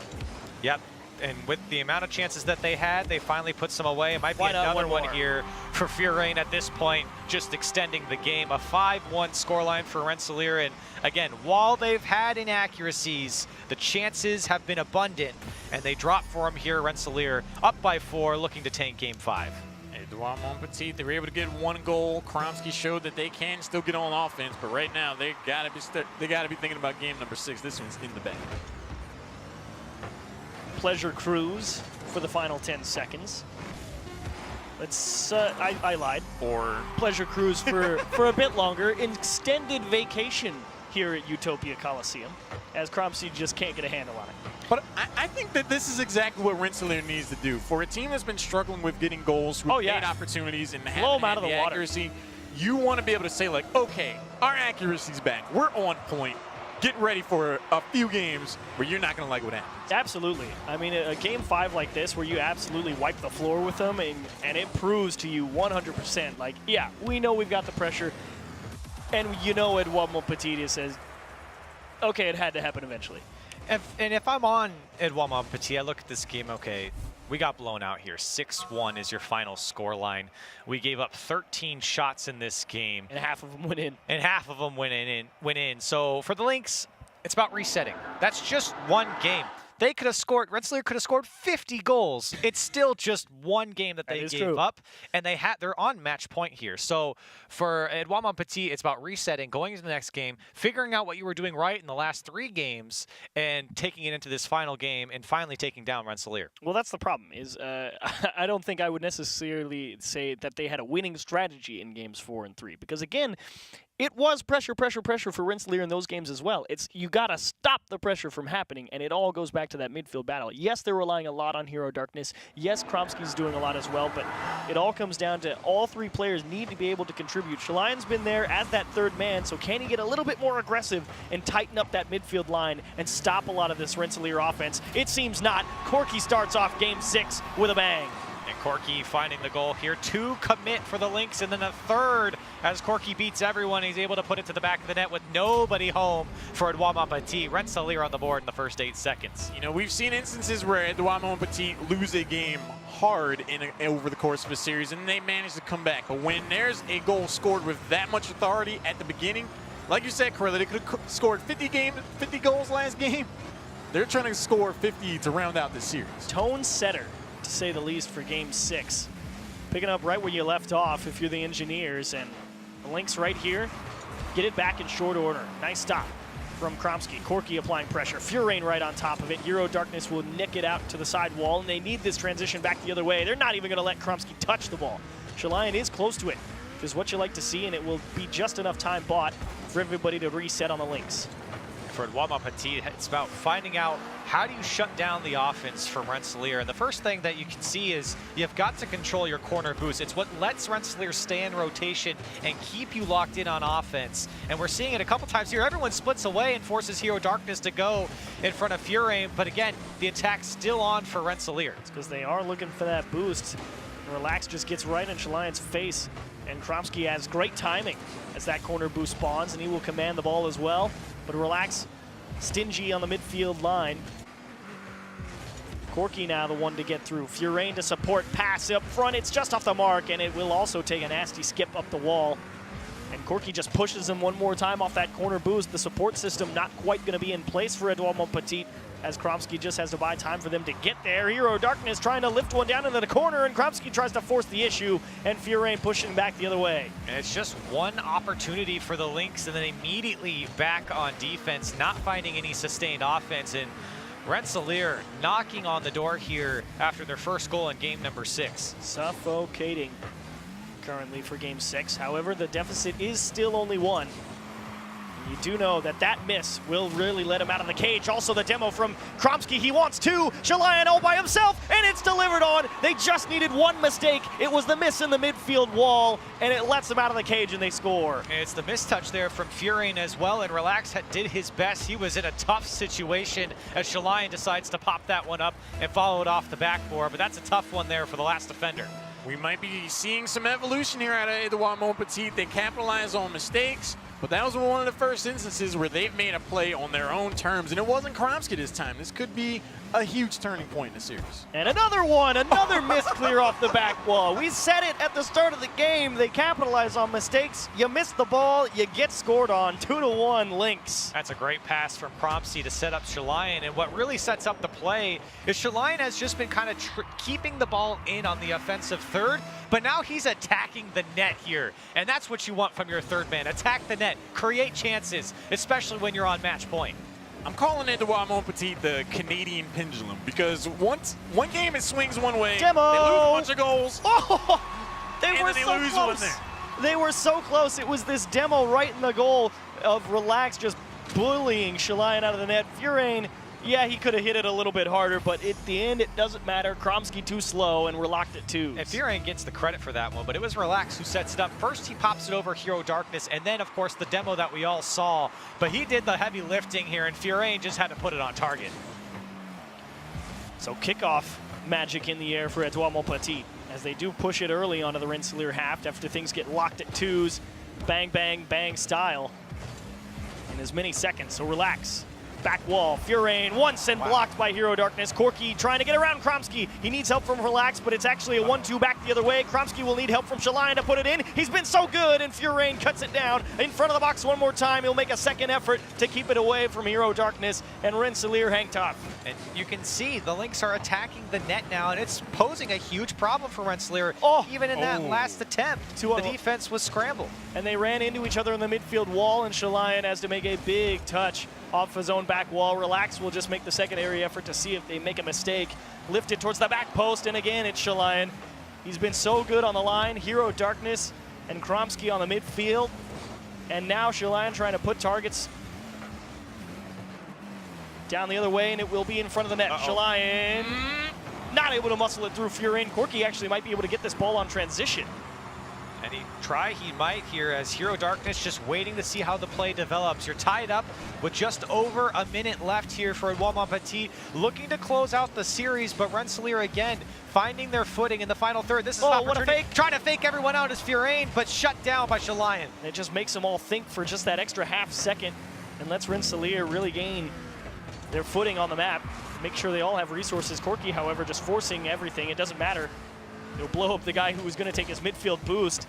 Yep. And with the amount of chances that they had, they finally put some away. It might be another one here for Furain at this point, just extending the game. A 5-1 scoreline for Rensselaer. And again, while they've had inaccuracies, the chances have been abundant. And they drop for them here, Rensselaer, up by 4, looking to tank game 5. Edouard, Montpetit, they were able to get 1 goal. Kromski showed that they can still get on offense, but right now they gotta be thinking about game number 6. This one's in the bag. Pleasure cruise for the final 10 seconds. Let's, I lied. Or pleasure cruise for a bit longer. Extended vacation here at Utopia Coliseum, as Kromski just can't get a handle on it. But I think that this is exactly what Rensselaer needs to do. For a team that's been struggling with getting goals, with 8 opportunities, and having out of the accuracy, you want to be able to say, like, okay, our accuracy's back. We're on point. Get ready for a few games where you're not going to like what happens. Absolutely. I mean, a game 5 like this where you absolutely wipe the floor with them, and it proves to you 100%, like, yeah, we know we've got the pressure, and you know Edouard Montpetit says, okay, it had to happen eventually. And if I'm on Edouard Montpetit, I look at this game, okay, we got blown out here. 6-1 is your final score line. We gave up 13 shots in this game. And half of them went in. And half of them went in. So for the Lynx, it's about resetting. That's just one game. They could have scored, Rensselaer could have scored 50 goals. It's still just one game that they gave up, and they're on match point here. So for Edouard Montpetit, it's about resetting, going into the next game, figuring out what you were doing right in the last 3 games, and taking it into this final game, and finally taking down Rensselaer. Well, that's the problem, is I don't think I would necessarily say that they had a winning strategy in games 4 and 3, because again, it was pressure, pressure, pressure for Rensselaer in those games as well. It's you got to stop the pressure from happening, and it all goes back to that midfield battle. Yes, they're relying a lot on Hero Darkness. Yes, Kromski's doing a lot as well, but it all comes down to all 3 players need to be able to contribute. Shalayan's been there as that 3rd man, so can he get a little bit more aggressive and tighten up that midfield line and stop a lot of this Rensselaer offense? It seems not. Corky starts off game 6 with a bang. And Corky finding the goal here. 2 commit for the Lynx, and then a 3rd as Corky beats everyone. He's able to put it to the back of the net with nobody home for Edouard Montpetit. Rensselaer on the board in the first 8 seconds. You know, we've seen instances where Edouard Montpetit lose a game hard over the course of a series, and they manage to come back. But when there's a goal scored with that much authority at the beginning, like you said, Corella, they could have scored 50 goals last game. They're trying to score 50 to round out the series. Tone setter, to say the least, for game 6. Picking up right where you left off if you're the Engineers, and the Lynx right here get it back in short order. Nice stop from Kromski. Corky applying pressure. Furain right on top of it. Hero Darkness will nick it out to the side wall, and they need this transition back the other way. They're not even going to let Kromski touch the ball. Shalayan is close to it, which is what you like to see, and it will be just enough time bought for everybody to reset on the Lynx. For Edouard Montpetit, it's about finding out how do you shut down the offense from Rensselaer. And the first thing that you can see is you've got to control your corner boost. It's what lets Rensselaer stay in rotation and keep you locked in on offense. And we're seeing it a couple times here. Everyone splits away and forces Hero Darkness to go in front of Furain. But again, the attack's still on for Rensselaer. It's because they are looking for that boost. Relax just gets right in Shalayan's face. And Kromski has great timing as that corner boost spawns, and he will command the ball as well. But Relax, stingy on the midfield line. Corky now the one to get through. Furain to support, pass up front. It's just off the mark, and it will also take a nasty skip up the wall. And Corky just pushes him one more time off that corner boost. The support system not quite going to be in place for Edouard Montpetit, as Kromski just has to buy time for them to get there. Hero Darkness trying to lift one down into the corner, and Kromski tries to force the issue, and Furain pushing back the other way. And it's just one opportunity for the Lynx, and then immediately back on defense, not finding any sustained offense. And Rensselaer knocking on the door here after their first goal in game number 6. Suffocating currently for game 6. However, the deficit is still only 1. You do know that that miss will really let him out of the cage. Also the demo from Kromski, he wants two. Shalayan all by himself, and it's delivered on. They just needed one mistake. It was the miss in the midfield wall, and it lets him out of the cage, and they score. And it's the mistouch there from Furain as well, and Relax did his best. He was in a tough situation as Shalayan decides to pop that one up and follow it off the backboard, but that's a tough one there for the last defender. We might be seeing some evolution here out of Edouard Montpetit. They capitalize on mistakes, but that was one of the first instances where they've made a play on their own terms, and it wasn't Kromski this time. This could be a huge turning point in the series. And another one, another miss clear off the back wall. We said it at the start of the game. They capitalize on mistakes. You miss the ball, you get scored on. 2-1 Lynx. That's a great pass from Kromski to set up Shalayan, and what really sets up the play is Shalayan has just been kind of keeping the ball in on the offensive third, but now he's attacking the net here, and that's what you want from your third man. Attack the net, create chances, especially when you're on match point. I'm calling Edouard Montpetit the Canadian pendulum because one game it swings one way, Demo. they lose a bunch of goals, Oh, they and were then they so lose close. one there. They were so close. It was this demo right in the goal of Relax just bullying Shalayan out of the net. Furain, yeah, he could have hit it a little bit harder, but at the end, it doesn't matter. Kromski too slow, and we're locked at 2. And Furain gets the credit for that one, but it was Relax who sets it up. First, he pops it over Hero Darkness, and then, of course, the demo that we all saw. But he did the heavy lifting here, and Furain just had to put it on target. So kickoff magic in the air for Edouard Montpetit as they do push it early onto the Rensselaer half after things get locked at 2s. Bang, bang, bang style in as many seconds. So Relax. Back wall, Furain once and blocked by Hero Darkness. Corky trying to get around Kromski. He needs help from Relax, but it's actually a 1-2 back the other way. Kromski will need help from Shalayan to put it in. He's been so good, and Furain cuts it down in front of the box one more time. He'll make a second effort to keep it away from Hero Darkness, and Rensselaer hang tough. And you can see the Lynx are attacking the net now, and it's posing a huge problem for Rensselaer. Even in that last attempt, the defense was scrambled. And they ran into each other in the midfield wall, and Shalayan has to make a big touch off his own back wall. Relax will just make the secondary effort to see if they make a mistake. Lift it towards the back post, and again, it's Shalayan. He's been so good on the line. Hero Darkness and Kromski on the midfield. And now Shalayan trying to put targets down the other way, and it will be in front of the net. Shalayan not able to muscle it through Furain. Corky actually might be able to get this ball on transition. And he might here as Hero Darkness just waiting to see how the play develops. You're tied up with just over a minute left here for Edouard Montpetit, looking to close out the series, but Rensselaer again finding their footing in the final third. This is an opportunity. What a fake. Trying to fake everyone out is Furain, but shut down by Shalayan. It just makes them all think for just that extra half second and lets Rensselaer really gain their footing on the map. Make sure they all have resources. Corky, however, just forcing everything. It doesn't matter. It'll blow up the guy who was going to take his midfield boost.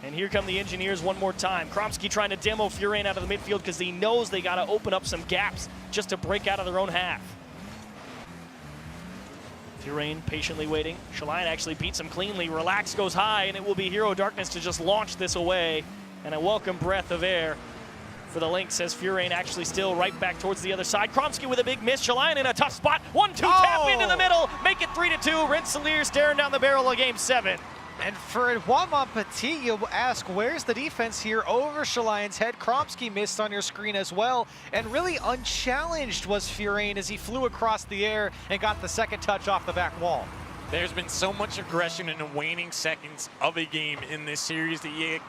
And here come the engineers one more time. Kromski trying to demo Furain out of the midfield because he knows they got to open up some gaps just to break out of their own half. Furain patiently waiting. Shalayan actually beats him cleanly. Relax goes high, and it will be Hero Darkness to just launch this away. And a welcome breath of air for the Lynx as Furain actually still right back towards the other side. Kromski with a big miss. Shalayan in a tough spot. 1-2 tap into the middle. Make it 3-2. Rensselaer staring down the barrel of Game 7. And for Edouard Montpetit, you'll ask, where's the defense here over Shalayan's head? Kromski missed on your screen as well. And really unchallenged was Furain as he flew across the air and got the second touch off the back wall. There's been so much aggression in the waning seconds of a game in this series that you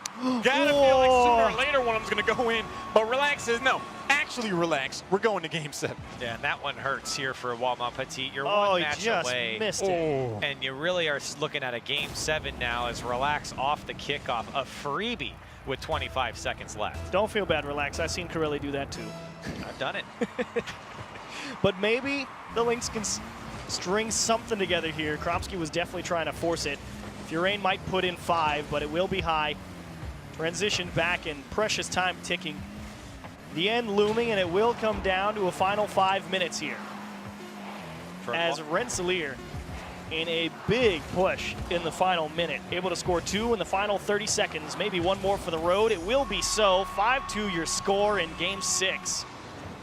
gotta feel like sooner or later one of them's gonna go in. But Relax says, no, actually Relax, we're going to Game 7. Yeah, and that one hurts here for Edouard Montpetit. You're one match just away. Missed it. And you really are looking at a Game 7 now as Relax off the kickoff, a freebie with 25 seconds left. Don't feel bad, Relax. I've seen Corelli do that too. I've done it. But maybe the Lynx can string something together here. Kromski was definitely trying to force it. Furain might put in 5, but it will be high. Transition back and precious time ticking. The end looming, and it will come down to a final 5 minutes here. As Rensselaer in a big push in the final minute. Able to score 2 in the final 30 seconds. Maybe one more for the road. It will be so. 5-2 your score in Game 6.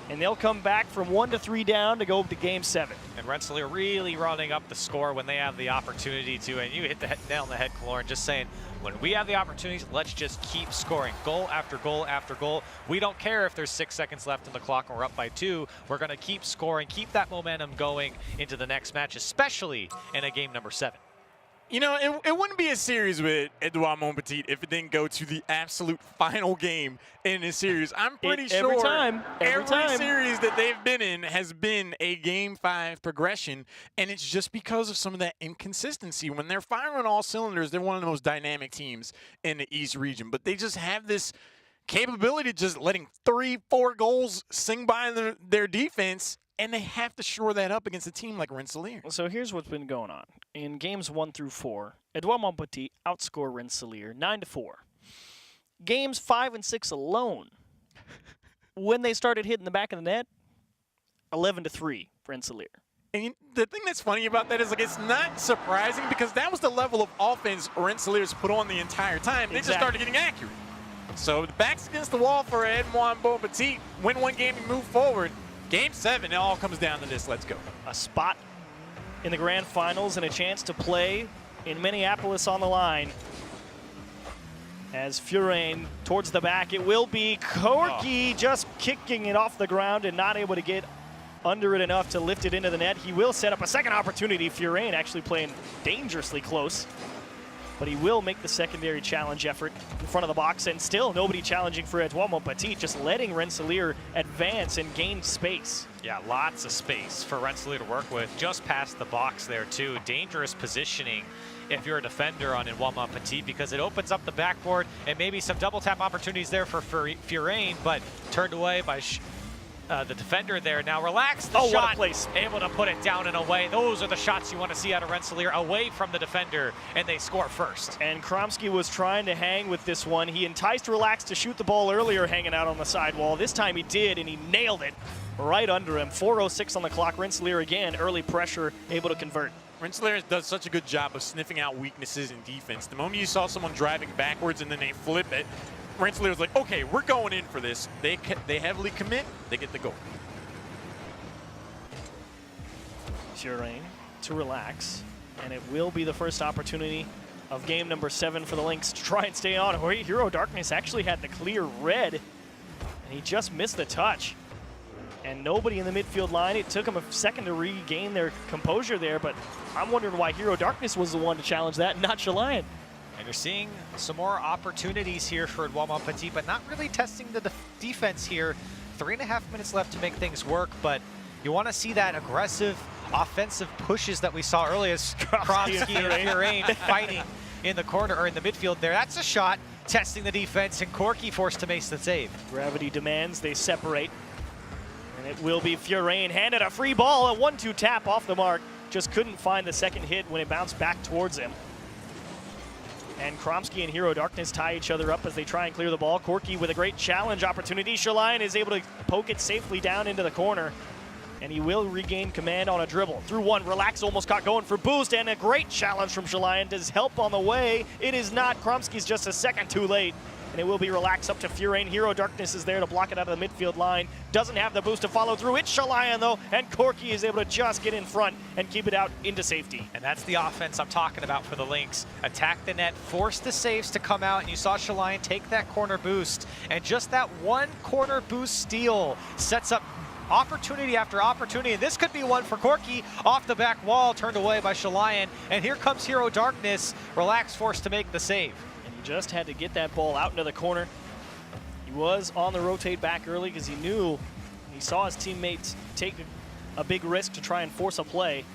And they'll come back from 1-3 down to go to Game 7. And Rensselaer really running up the score when they have the opportunity to. And you hit the nail on the head, Kaloran, just saying, When we have the opportunities, let's just keep scoring. Goal after goal after goal. We don't care if there's 6 seconds left in the clock and we're up by 2. We're going to keep scoring, keep that momentum going into the next match, especially in a game number 7. You know, it wouldn't be a series with Edouard Montpetit if it didn't go to the absolute final game in this series. I'm pretty sure every time series that they've been in has been a Game 5 progression, and it's just because of some of that inconsistency. When they're firing on all cylinders, they're one of the most dynamic teams in the East region, but they just have this capability of just letting 3-4 goals sing by their defense, and they have to shore that up against a team like Rensselaer. So here's what's been going on. In games 1 through 4, Edouard Montpetit outscore Rensselaer 9-4. Games 5 and 6 alone, when they started hitting the back of the net, 11-3 Rensselaer. And the thing that's funny about that is, like, it's not surprising because that was the level of offense Rensselaer's put on the entire time. They just started getting accurate. So the back's against the wall for Edouard Montpetit. Win one game and move forward. Game 7, it all comes down to this. Let's go. A spot in the grand finals and a chance to play in Minneapolis on the line. As Furain towards the back, it will be Corky just kicking it off the ground and not able to get under it enough to lift it into the net. He will set up a second opportunity. Furain actually playing dangerously close, but he will make the secondary challenge effort in front of the box, and still nobody challenging for Edouard Montpetit, just letting Rensselaer advance and gain space. Yeah, lots of space for Rensselaer to work with, just past the box there too. Dangerous positioning if you're a defender on Edouard Montpetit, because it opens up the backboard and maybe some double tap opportunities there for Furain, but turned away by the defender there. Now relax the shot, what a place. Able to put it down and away. Those are the shots you want to see out of Rensselaer, away from the defender, and they score first. And Kromsky was trying to hang with this one. He enticed Relax to shoot the ball earlier, hanging out on the sidewall. This time he did, and he nailed it right under him. 4:06 on the clock. Rensselaer again, early pressure, able to convert. Rensselaer does such a good job of sniffing out weaknesses in defense. The moment you saw someone driving backwards and then they flip it, Rensselaer was like, okay, we're going in for this. They heavily commit, they get the goal. Furain to Relax, and it will be the first opportunity of game number 7 for the Lynx to try and stay on. Hero Darkness actually had the clear red, and he just missed the touch. And nobody in the midfield line. It took him a second to regain their composure there, but I'm wondering why Hero Darkness was the one to challenge that, not Chalayan. And you're seeing some more opportunities here for Edouard Montpetit, but not really testing the defense here. 3.5 minutes left to make things work, but you want to see that aggressive offensive pushes that we saw earlier as Kromsky and Furain fighting in the corner or in the midfield there. That's a shot testing the defense, and Corky forced to make the save. Gravity demands they separate. And it will be Furain handed a free ball, a 1-2 tap off the mark. Just couldn't find the second hit when it bounced back towards him. And Kromsky and Hero Darkness tie each other up as they try and clear the ball. Corky with a great challenge opportunity. Chalayan is able to poke it safely down into the corner. And he will regain command on a dribble. Through one, Relax almost caught going for boost, and a great challenge from Chalayan. Does help on the way? It is not. Kromsky's just a second too late. And it will be Relax up to Furain. Hero Darkness is there to block it out of the midfield line. Doesn't have the boost to follow through. It's Chalayan, though, and Corky is able to just get in front and keep it out into safety. And that's the offense I'm talking about for the Lynx. Attack the net, force the saves to come out, and you saw Chalayan take that corner boost. And just that one corner boost steal sets up opportunity after opportunity, and this could be one for Corky. Off the back wall, turned away by Chalayan, and here comes Hero Darkness. Relax, forced to make the save. Just had to get that ball out into the corner. He was on the rotate back early because he knew, he saw his teammates take a big risk to try and force a play.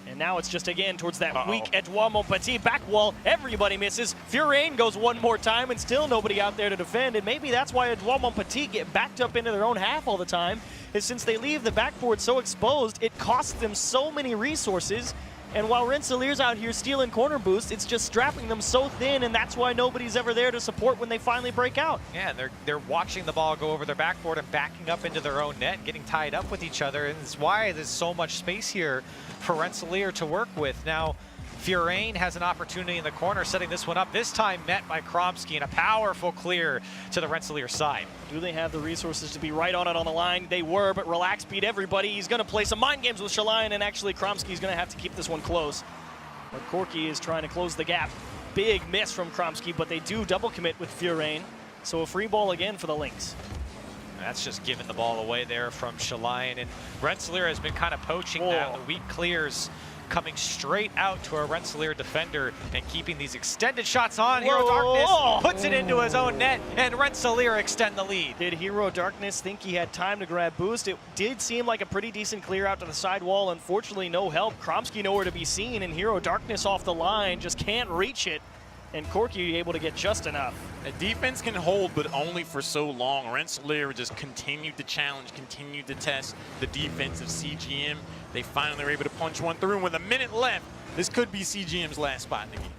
And now it's just again towards that weak Edouard Montpetit back wall. Everybody misses. Furain goes one more time and still nobody out there to defend. And maybe that's why Edouard Montpetit get backed up into their own half all the time, is since they leave the backboard so exposed, it costs them so many resources. And while Rensselaer's out here stealing corner boosts, it's just strapping them so thin, and that's why nobody's ever there to support when they finally break out. Yeah, and they're watching the ball go over their backboard and backing up into their own net, getting tied up with each other, and it's why there's so much space here for Rensselaer to work with. Now, Furain has an opportunity in the corner, setting this one up, this time met by Kromsky, and a powerful clear to the Rensselaer side. Do they have the resources to be right on it on the line? They were, but Relax beat everybody. He's going to play some mind games with Chalayan, and actually Kromsky's going to have to keep this one close. But Corky is trying to close the gap. big miss from Kromsky, but they do double commit with Furain. So a free ball again for the Lynx. That's just giving the ball away there from Shalion. And Rensselaer has been kind of poaching that. The weak clears coming straight out to a Rensselaer defender and keeping these extended shots on. Hero Darkness puts it into his own net, and Rensselaer extend the lead. Did Hero Darkness think he had time to grab boost? It did seem like a pretty decent clear out to the sidewall. Unfortunately, no help. Kromsky nowhere to be seen, and Hero Darkness off the line just can't reach it. And Corky able to get just enough. The defense can hold, but only for so long. Rensselaer just continued to challenge, continued to test the defense of CGM. They finally were able to punch one through, and with a minute left, this could be CGM's last spot in the game.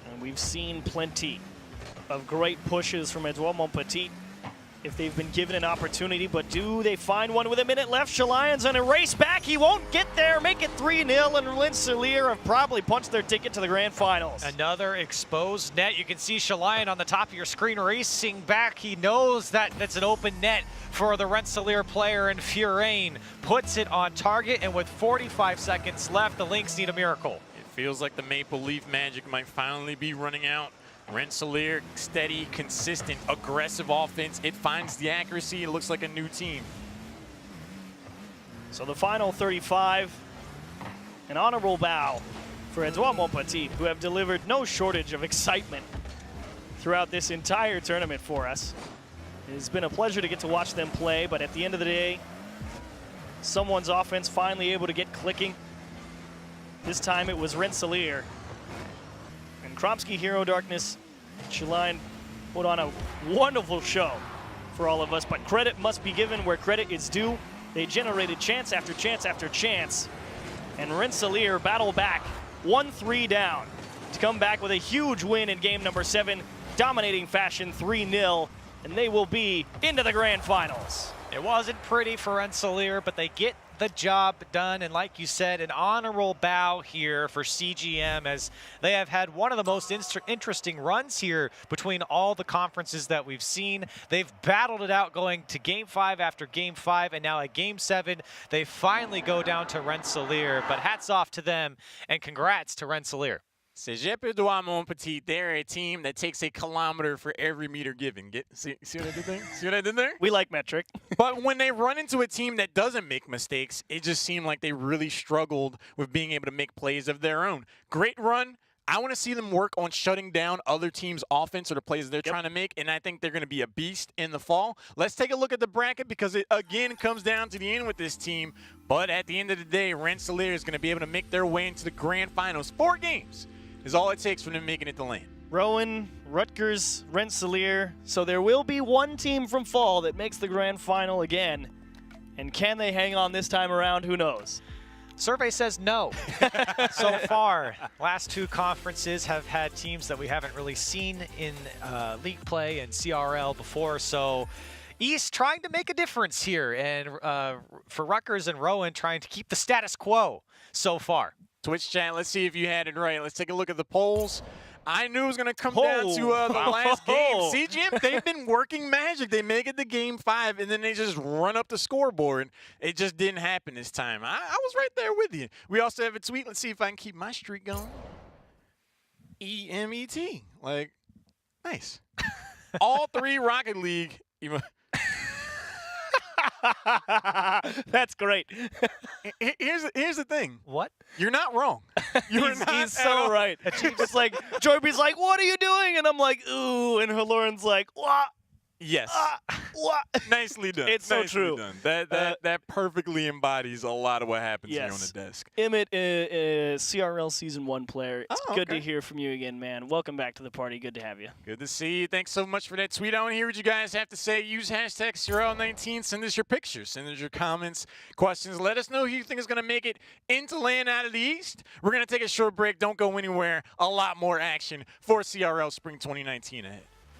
And we've seen plenty of great pushes from Edouard Montpetit if they've been given an opportunity, but do they find one with a minute left? Shalion's on a race back. He won't get there. Make it 3-0, and Rensselaer have probably punched their ticket to the grand finals. Another exposed net. You can see Shalion on the top of your screen racing back. He knows that that's an open net for the Rensselaer player, and Furain puts it on target, and with 45 seconds left, the Lynx need a miracle. It feels like the Maple Leaf magic might finally be running out. Rensselaer, steady, consistent, aggressive offense. It finds the accuracy. It looks like a new team. So the final 35, an honorable bow for Edouard Montpetit, who have delivered no shortage of excitement throughout this entire tournament for us. It's been a pleasure to get to watch them play, but at the end of the day, someone's offense finally able to get clicking. This time it was Rensselaer. And Kromsky, Hero Darkness, Shalion put on a wonderful show for all of us, but credit must be given where credit is due. They generated chance after chance after chance, and Rensselaer battled back 1-3 down to come back with a huge win in game number 7, dominating fashion 3-0, and they will be into the grand finals. It wasn't pretty for Rensselaer, but they get the job done, and like you said, an honorable bow here for CGM, as they have had one of the most interesting runs here between all the conferences that we've seen. They've battled it out going to game 5 after game 5, and now at game 7 they finally go down to Rensselaer, but hats off to them and congrats to Rensselaer. Cegep, Edouard, Montpetit, they're a team that takes a kilometer for every meter given. See what I did there? See what I did there? We like metric. But when they run into a team that doesn't make mistakes, it just seemed like they really struggled with being able to make plays of their own. Great run. I want to see them work on shutting down other teams' offense or the plays they're trying to make, and I think they're going to be a beast in the fall. Let's take a look at the bracket, because it, again, comes down to the end with this team. But at the end of the day, Rensselaer is going to be able to make their way into the grand finals. 4 games is all it takes for them making it to land. Rowan, Rutgers, Rensselaer. So there will be one team from fall that makes the grand final again. And can they hang on this time around? Who knows? Survey says no. So far, last 2 conferences have had teams that we haven't really seen in league play and CRL before. So East trying to make a difference here, and for Rutgers and Rowan trying to keep the status quo so far. Twitch chat, let's see if you had it right. Let's take a look at the polls. I knew it was going to come down to the last game. CGM, they've been working magic. They make it to game 5, and then they just run up the scoreboard. It just didn't happen this time. I was right there with you. We also have a tweet. Let's see if I can keep my streak going. EMET. Like, nice. All 3 Rocket League. That's great. Here's the thing. What? You're not wrong. He's so right. It's like, Joybe's like, what are you doing? And I'm like, ooh. And Lauren's like, what? Yes. What? Nicely done. It's so true. Done. That perfectly embodies a lot of what happens here on the desk. Emmett, CRL Season 1 player. It's good to hear from you again, man. Welcome back to the party. Good to have you. Good to see you. Thanks so much for that tweet. I want to hear what you guys have to say. Use hashtag CRL19. Send us your pictures. Send us your comments, questions. Let us know who you think is going to make it into land out of the East. We're going to take a short break. Don't go anywhere. A lot more action for CRL Spring 2019 ahead.